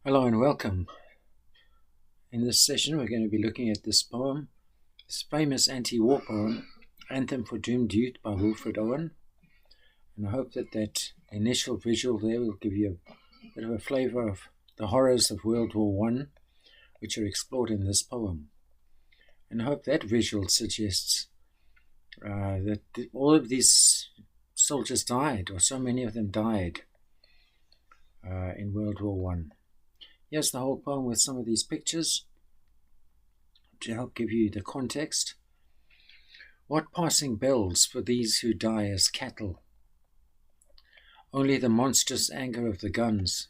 Hello and welcome. In this session, we're going to be looking at this poem, this famous anti-war poem, Anthem for Doomed Youth by Wilfred Owen. And I hope that initial visual there will give you a bit of a flavor of the horrors of World War One, which are explored in this poem. And I hope that visual suggests that all of these soldiers died, or so many of them died in World War One. Here's the whole poem with some of these pictures to help give you the context. What passing bells for these who die as cattle? Only the monstrous anger of the guns.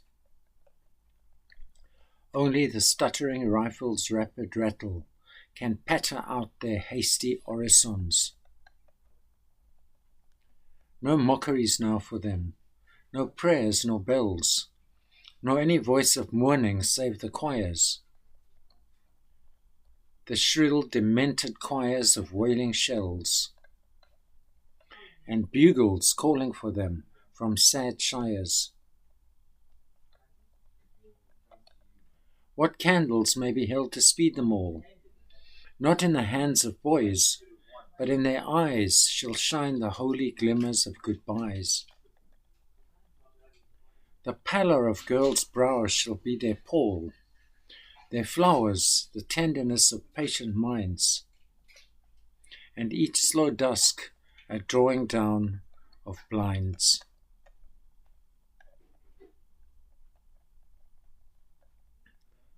Only the stuttering rifle's rapid rattle can patter out their hasty orisons. No mockeries now for them, no prayers nor bells, nor any voice of mourning save the choirs. The shrill, demented choirs of wailing shells, and bugles calling for them from sad shires. What candles may be held to speed them all? Not in the hands of boys, but in their eyes shall shine the holy glimmers of goodbyes. The pallor of girls' brows shall be their pall, their flowers the tenderness of patient minds, and each slow dusk a drawing down of blinds.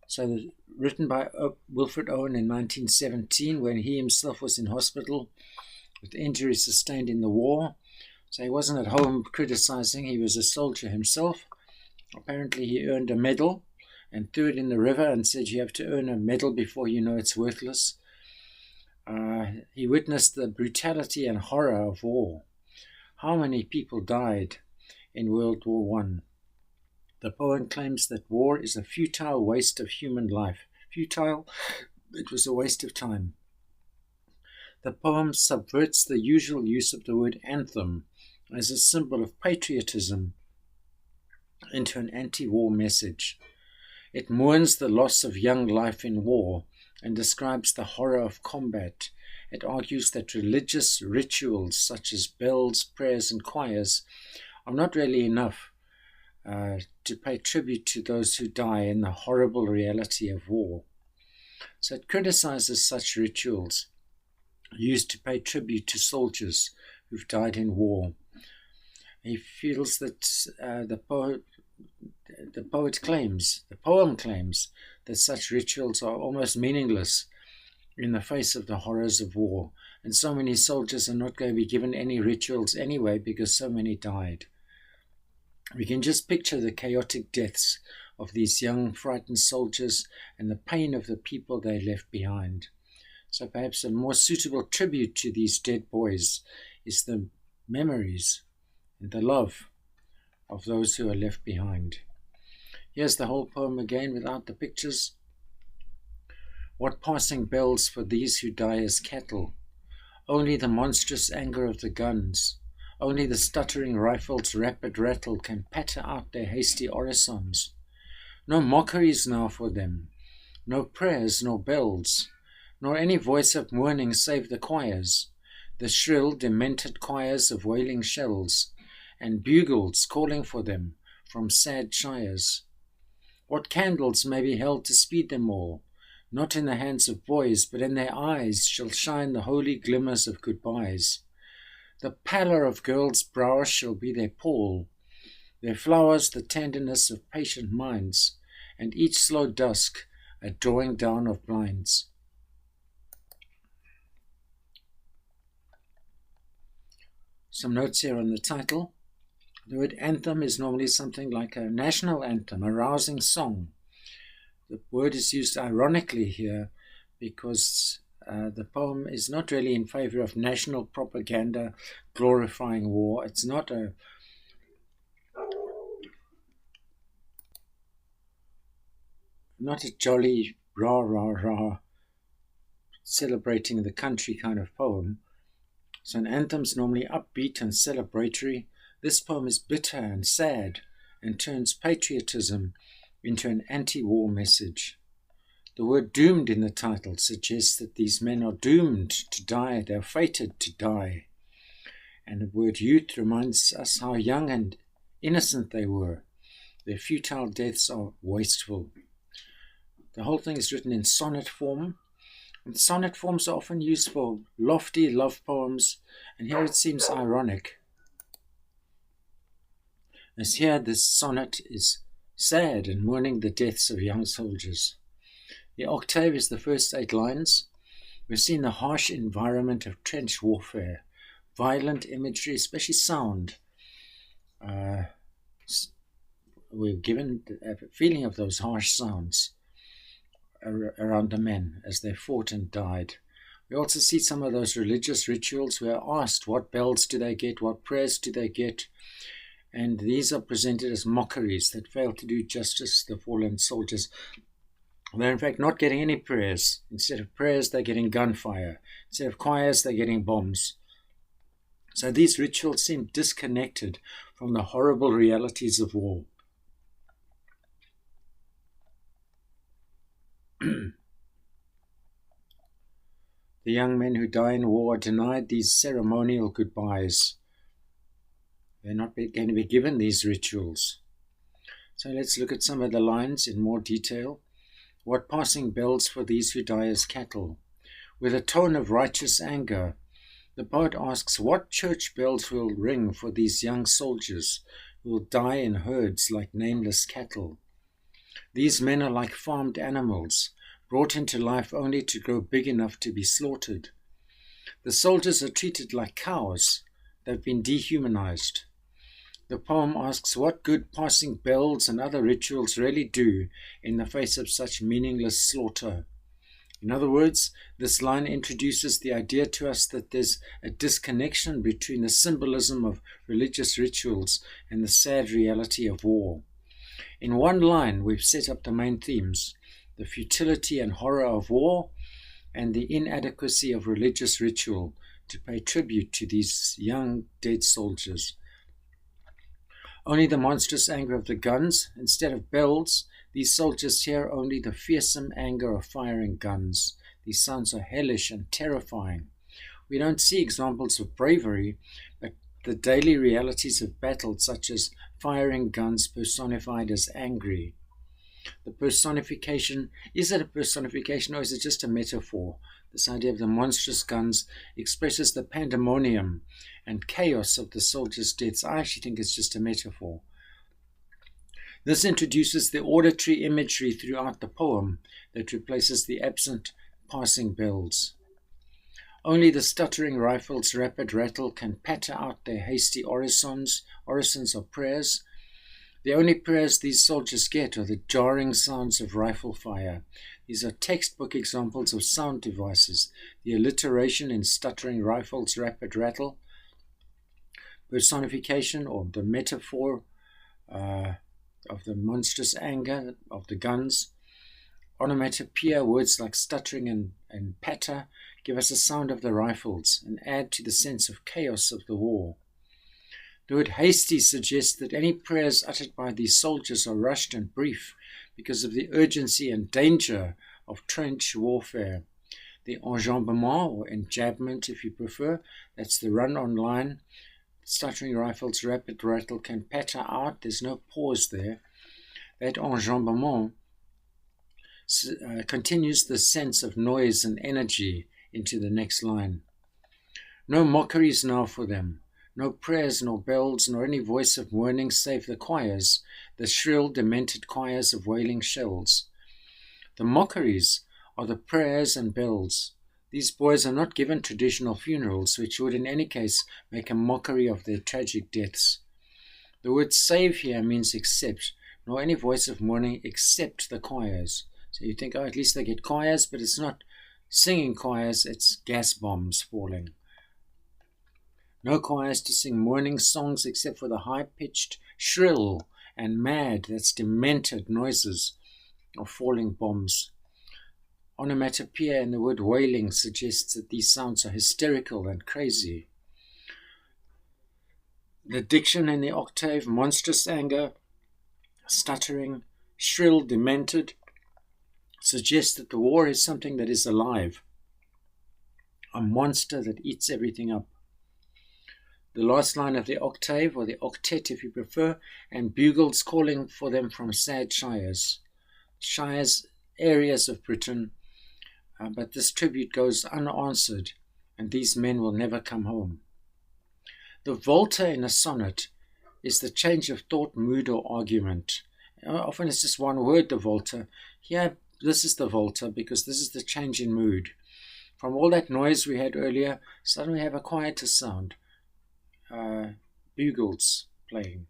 So written by Wilfred Owen in 1917, when he himself was in hospital with injuries sustained in the war. So he wasn't at home criticizing, he was a soldier himself. Apparently he earned a medal and threw it in the river and said, you have to earn a medal before you know it's worthless. He witnessed the brutality and horror of war. How many people died in World War One? The poem claims that war is a futile waste of human life. Futile, it was a waste of time. The poem subverts the usual use of the word anthem as a symbol of patriotism into an anti-war message. It mourns the loss of young life in war and describes the horror of combat. It argues that religious rituals such as bells, prayers, and choirs are not really enough to pay tribute to those who die in the horrible reality of war. So it criticizes such rituals used to pay tribute to soldiers who've died in war. He feels that the poem claims that such rituals are almost meaningless in the face of the horrors of war, and so many soldiers are not going to be given any rituals anyway because so many died. We can just picture the chaotic deaths of these young, frightened soldiers and the pain of the people they left behind. So perhaps a more suitable tribute to these dead boys is the memories and the love of those who are left behind. Here's the whole poem again without the pictures. What passing bells for these who die as cattle? Only the monstrous anger of the guns. Only the stuttering rifle's rapid rattle can patter out their hasty orisons. No mockeries now for them, no prayers nor bells, nor any voice of mourning save the choirs, the shrill, demented choirs of wailing shells, and bugles calling for them from sad shires. What candles may be held to speed them all? Not in the hands of boys, but in their eyes shall shine the holy glimmers of goodbyes. The pallor of girls' brows shall be their pall, their flowers the tenderness of patient minds, and each slow dusk a drawing down of blinds. Some notes here on the title. The word anthem is normally something like a national anthem, a rousing song. The word is used ironically here because the poem is not really in favor of national propaganda glorifying war. It's not a jolly rah rah rah celebrating the country kind of poem. So an anthem's normally upbeat and celebratory. This poem is bitter and sad and turns patriotism into an anti-war message. The word doomed in the title suggests that these men are doomed to die, they're fated to die. And the word youth reminds us how young and innocent they were. Their futile deaths are wasteful. The whole thing is written in sonnet form. And sonnet forms are often used for lofty love poems, and here it seems ironic, as here this sonnet is sad and mourning the deaths of young soldiers. The octave is the first 8 lines. We've seen the harsh environment of trench warfare, violent imagery, especially sound. We're given a feeling of those harsh sounds around the men as they fought and died. We also see some of those religious rituals. We are asked what bells do they get, what prayers do they get, and these are presented as mockeries that fail to do justice to the fallen soldiers. They're in fact not getting any prayers. Instead of prayers, they're getting gunfire. Instead of choirs, they're getting bombs. So these rituals seem disconnected from the horrible realities of war. The young men who die in war are denied these ceremonial goodbyes. They're not going to be given these rituals. So let's look at some of the lines in more detail. What passing bells for these who die as cattle? With a tone of righteous anger, the poet asks what church bells will ring for these young soldiers who will die in herds like nameless cattle. These men are like farmed animals, brought into life only to grow big enough to be slaughtered. The soldiers are treated like cows. They've been dehumanized. The poem asks what good passing bells and other rituals really do in the face of such meaningless slaughter. In other words, this line introduces the idea to us that there's a disconnection between the symbolism of religious rituals and the sad reality of war. In one line, we've set up the main themes: the futility and horror of war, and the inadequacy of religious ritual to pay tribute to these young dead soldiers. Only the monstrous anger of the guns. Instead of bells, these soldiers hear only the fearsome anger of firing guns. These sounds are hellish and terrifying. We don't see examples of bravery, but the daily realities of battle, such as firing guns personified as angry. The personification, is it a personification or is it just a metaphor? This idea of the monstrous guns expresses the pandemonium and chaos of the soldiers' deaths. I actually think it's just a metaphor. This introduces the auditory imagery throughout the poem that replaces the absent passing bells. Only the stuttering rifle's rapid rattle can patter out their hasty orisons. Orisons are prayers. The only prayers these soldiers get are the jarring sounds of rifle fire. These are textbook examples of sound devices. The alliteration in stuttering rifles' rapid rattle, personification or the metaphor of the monstrous anger of the guns. Onomatopoeia, words like stuttering and patter, give us a sound of the rifles and add to the sense of chaos of the war. The word hasty suggests that any prayers uttered by these soldiers are rushed and brief because of the urgency and danger of trench warfare. The enjambement, or enjambment if you prefer, that's the run on line. Stuttering rifles' rapid rattle can patter out. There's no pause there. That enjambement continues the sense of noise and energy into the next line. No mockeries now for them. No prayers, nor bells, nor any voice of mourning save the choirs, the shrill, demented choirs of wailing shells. The mockeries are the prayers and bells. These boys are not given traditional funerals, which would in any case make a mockery of their tragic deaths. The word save here means except, nor any voice of mourning except the choirs. So you think, at least they get choirs, but it's not singing choirs, it's gas bombs falling. No choirs to sing mourning songs except for the high-pitched, shrill, and mad, that's demented noises of falling bombs. Onomatopoeia in the word wailing suggests that these sounds are hysterical and crazy. The diction in the octave, monstrous anger, stuttering, shrill, demented, suggests that the war is something that is alive, a monster that eats everything up. The last line of the octave, or the octet if you prefer, and bugles calling for them from sad shires. Shires, areas of Britain, but this tribute goes unanswered, and these men will never come home. The volta in a sonnet is the change of thought, mood, or argument. Often it's just one word, the volta. Here, this is the volta because this is the change in mood. From all that noise we had earlier, suddenly we have a quieter sound. Bugles playing.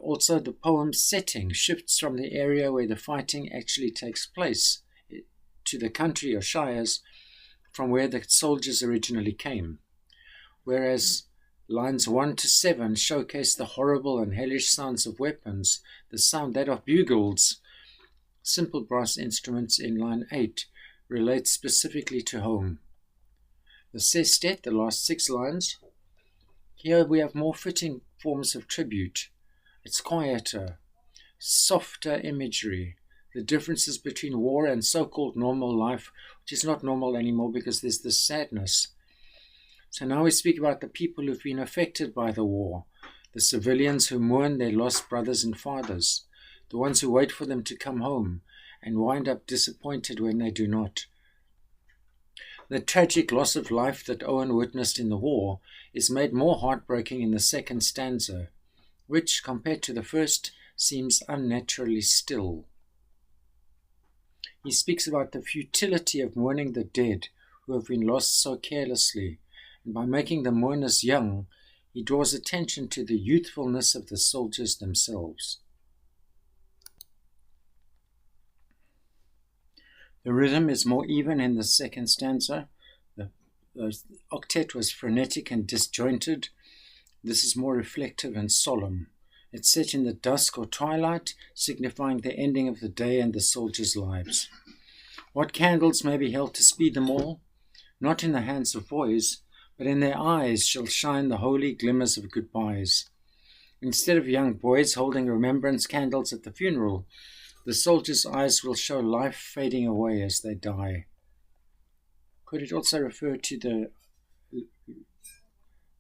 Also, the poem's setting shifts from the area where the fighting actually takes place to the country or shires from where the soldiers originally came. Whereas lines 1 to 7 showcase the horrible and hellish sounds of weapons, the sound that of bugles, simple brass instruments in line 8, relates specifically to home. The sestet, the last 6 lines, here we have more fitting forms of tribute. It's quieter, softer imagery, the differences between war and so-called normal life, which is not normal anymore because there's this sadness. So now we speak about the people who've been affected by the war, the civilians who mourn their lost brothers and fathers, the ones who wait for them to come home and wind up disappointed when they do not. The tragic loss of life that Owen witnessed in the war is made more heartbreaking in the second stanza, which, compared to the first, seems unnaturally still. He speaks about the futility of mourning the dead who have been lost so carelessly, and by making the mourners young, he draws attention to the youthfulness of the soldiers themselves. The rhythm is more even in the second stanza. The octet was frenetic and disjointed. This is more reflective and solemn. It's set in the dusk or twilight, signifying the ending of the day and the soldiers' lives. What candles may be held to speed them all? Not in the hands of boys, but in their eyes shall shine the holy glimmers of goodbyes. Instead of young boys holding remembrance candles at the funeral, the soldiers' eyes will show life fading away as they die. Could it also refer to the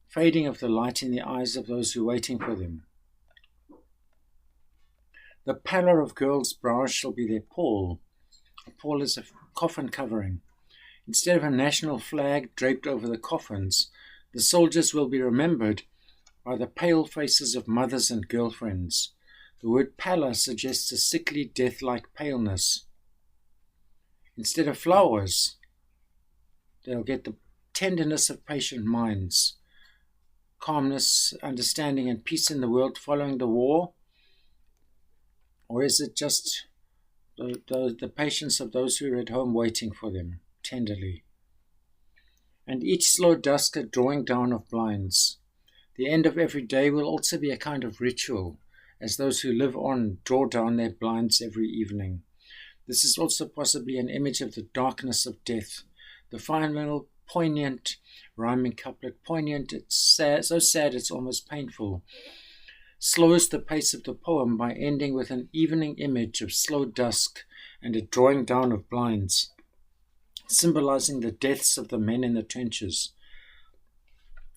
fading of the light in the eyes of those who are waiting for them? The pallor of girls' brows shall be their pall. A pall is a coffin covering. Instead of a national flag draped over the coffins, the soldiers will be remembered by the pale faces of mothers and girlfriends. The word pallor suggests a sickly, death-like paleness. Instead of flowers, they'll get the tenderness of patient minds, calmness, understanding, and peace in the world following the war. Or is it just the patience of those who are at home waiting for them tenderly? And each slow dusk a drawing down of blinds. The end of every day will also be a kind of ritual, as those who live on draw down their blinds every evening. This is also possibly an image of the darkness of death. The final poignant rhyming couplet, poignant, it's sad, so sad it's almost painful, slows the pace of the poem by ending with an evening image of slow dusk and a drawing down of blinds, symbolizing the deaths of the men in the trenches.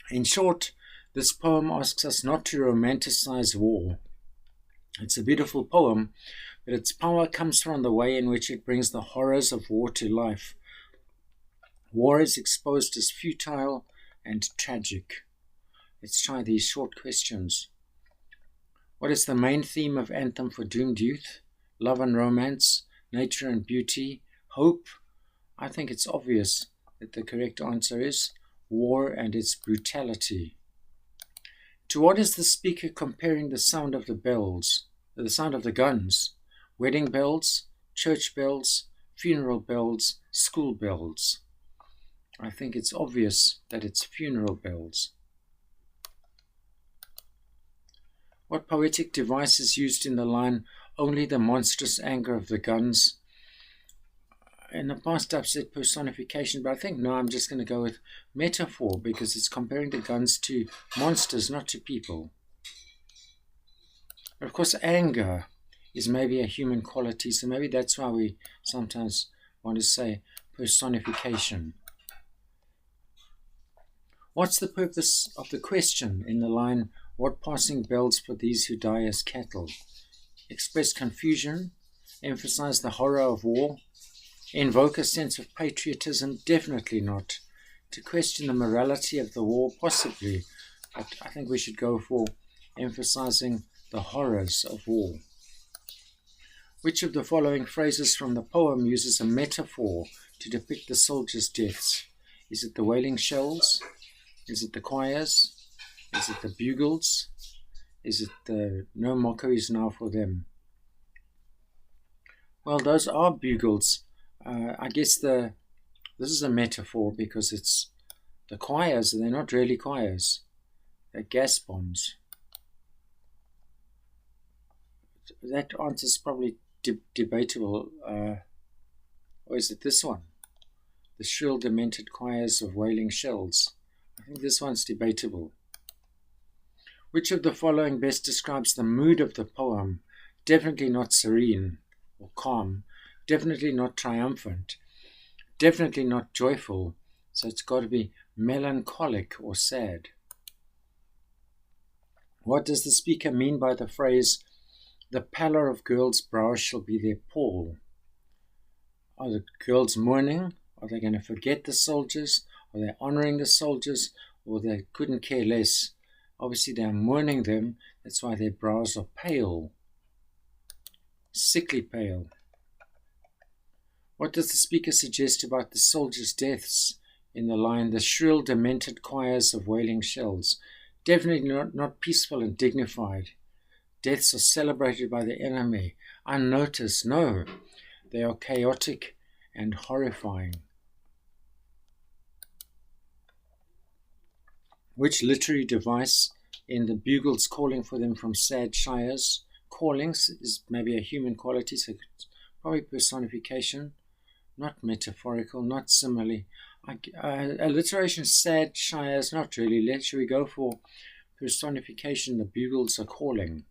In short, this poem asks us not to romanticize war. It's a beautiful poem, but its power comes from the way in which it brings the horrors of war to life. War is exposed as futile and tragic. Let's try these short questions. What is the main theme of Anthem for Doomed Youth? Love and romance, nature and beauty, hope? I think it's obvious that the correct answer is war and its brutality. To what is the speaker comparing the sound of the bells, the sound of the guns? Wedding bells, church bells, funeral bells, school bells. I think it's obvious that it's funeral bells. What poetic device is used in the line, only the monstrous anger of the guns? In the past I've said personification, but I think now I'm just going to go with metaphor because it's comparing the guns to monsters, not to people. Of course, anger is maybe a human quality, so maybe that's why we sometimes want to say personification. What's the purpose of the question in the line, what passing bells for these who die as cattle? Express confusion, emphasize the horror of war, invoke a sense of patriotism? Definitely not. To question the morality of the war? Possibly. But I think we should go for emphasizing the horrors of war. Which of the following phrases from the poem uses a metaphor to depict the soldiers' deaths? Is it the wailing shells? Is it the choirs? Is it the bugles? Is it the no mockeries now for them? Well, those are bugles. I guess this is a metaphor because it's the choirs, they're not really choirs. They're gas bombs. That answer is probably debatable. Or is it this one? The shrill, demented choirs of wailing shells. I think this one's debatable. Which of the following best describes the mood of the poem? Definitely not serene or calm. Definitely not triumphant. Definitely not joyful. So it's got to be melancholic or sad. What does the speaker mean by the phrase, the pallor of girls' brows shall be their pall? Are the girls mourning? Are they going to forget the soldiers? Are they honoring the soldiers? Or they couldn't care less? Obviously they're mourning them. That's why their brows are pale. Sickly pale. What does the speaker suggest about the soldiers' deaths in the line, the shrill, demented choirs of wailing shells? Definitely not peaceful and dignified. Deaths are celebrated by the enemy, unnoticed. No, they are chaotic and horrifying. Which literary device in the bugles calling for them from sad shires? Callings is maybe a human quality, so it's probably personification, not metaphorical, not simile. Alliteration, sad shires, not really. Should we go for personification? The bugles are calling.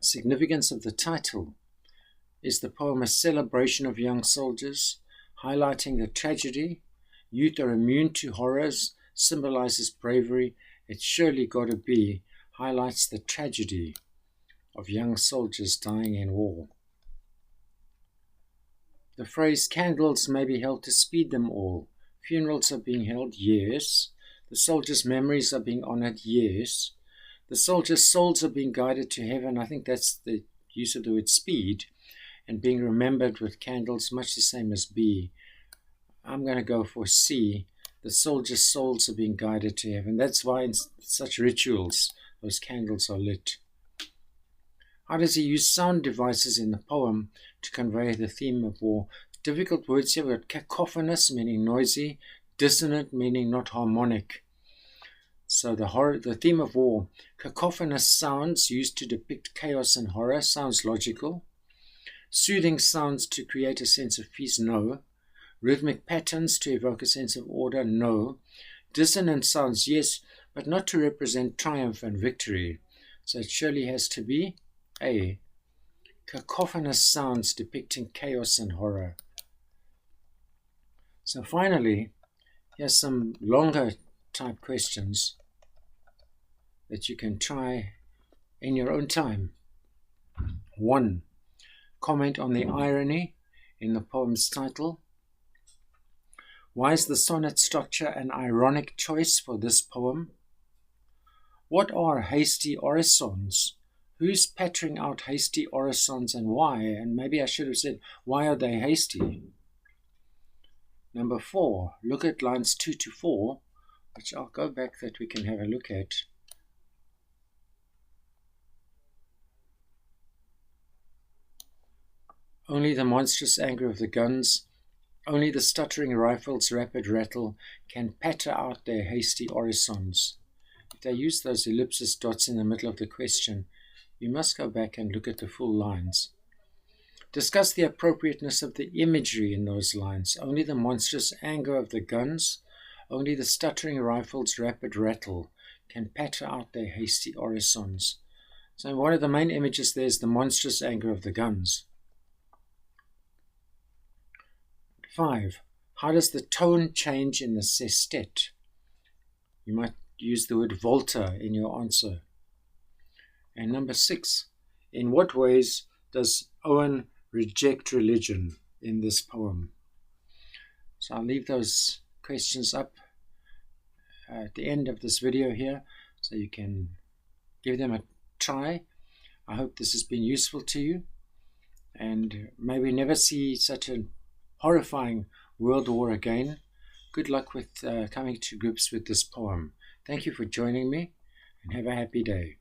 Significance of the title. Is the poem a celebration of young soldiers, highlighting the tragedy? Youth are immune to horrors, symbolizes bravery. It's surely got to be, highlights the tragedy of young soldiers dying in war. The phrase, candles may be held to speed them all. Funerals are being held, yes. The soldiers' memories are being honored, yes. The soldiers' souls are being guided to heaven. I think that's the use of the word speed. And being remembered with candles, much the same as B. I'm going to go for C. The soldiers' souls are being guided to heaven. That's why in such rituals, those candles are lit. How does he use sound devices in the poem to convey the theme of war? Difficult words here. We've got cacophonous, meaning noisy. Dissonant, meaning not harmonic. So the theme of war. Cacophonous sounds used to depict chaos and horror. Sounds logical. Soothing sounds to create a sense of peace. No. Rhythmic patterns to evoke a sense of order. No. Dissonant sounds, yes, but not to represent triumph and victory. So it surely has to be A. Cacophonous sounds depicting chaos and horror. So finally, here's some longer type questions that you can try in your own time. 1. Comment on the irony in the poem's title. Why is the sonnet structure an ironic choice for this poem? What are hasty orisons? Who's pattering out hasty orisons and why? And maybe I should have said, why are they hasty? Number 4, look at lines 2 to 4, which I'll go back that we can have a look at. Only the monstrous anger of the guns, only the stuttering rifles' rapid rattle can patter out their hasty orisons. If they use those ellipsis dots in the middle of the question, you must go back and look at the full lines. Discuss the appropriateness of the imagery in those lines. Only the monstrous anger of the guns, only the stuttering rifles' rapid rattle can patter out their hasty orisons. So one of the main images there is the monstrous anger of the guns. 5. How does the tone change in the sestet? You might use the word volta in your answer. And number 6. In what ways does Owen reject religion in this poem? So I'll leave those questions up at the end of this video here, so you can give them a try. I hope this has been useful to you, and may we never see such a horrifying world war again. Good luck with coming to grips with this poem. Thank you for joining me, and have a happy day.